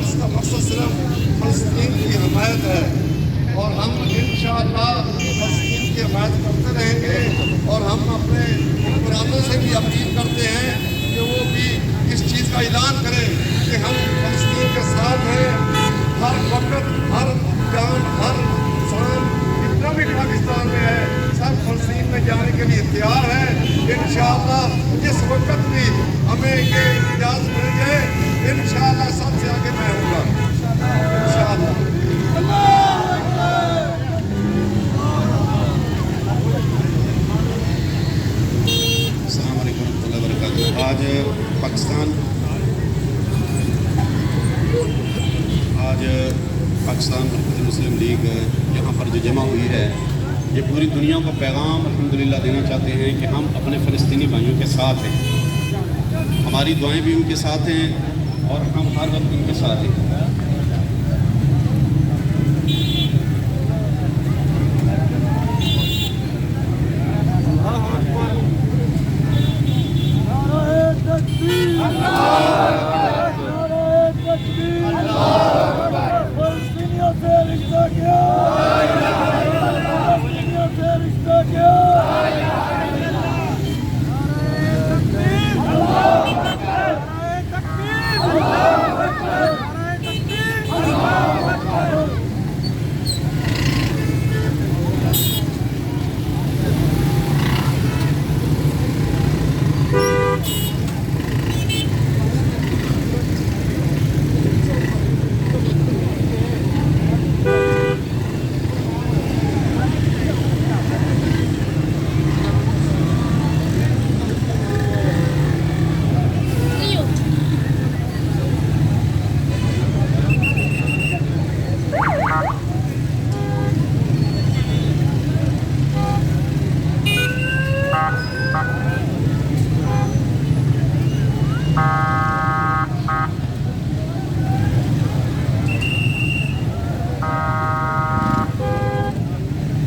इसका मकसद सिर्फ फ़लस्तीन की हमायत है और हम इंशाअल्लाह फ़लस्तीन की हमायत करते रहेंगे। और हम अपने हुक्मरानों से भी अपील करते हैं कि वो भी इस चीज़ का ऐलान करें कि हम फ़लस्तीन के साथ हैं। हर वक्त हर जान हर इंसान जितना भी पाकिस्तान में है सब फ़लस्तीन में जाने के लिए तैयार है। इंशाअल्लाह जिस वक्त भी हमें ये इजाज़त मिल जाए इंशाअल्लाह सबसे आगे मैं होगा इंशाअल्लाह। अस्सलाम वालेकुम रहमतुल्लाहि व बरकातहू। आज पाकिस्तान मुस्लिम लीग यहाँ पर जो जमा हुई है, ये पूरी दुनिया को पैगाम अल्हम्दुलिल्लाह देना चाहते हैं कि हम अपने फ़लस्तीनी भाइयों के साथ हैं। हमारी दुआएं भी उनके साथ हैं और हम हर वक्त उनके साथ हैं।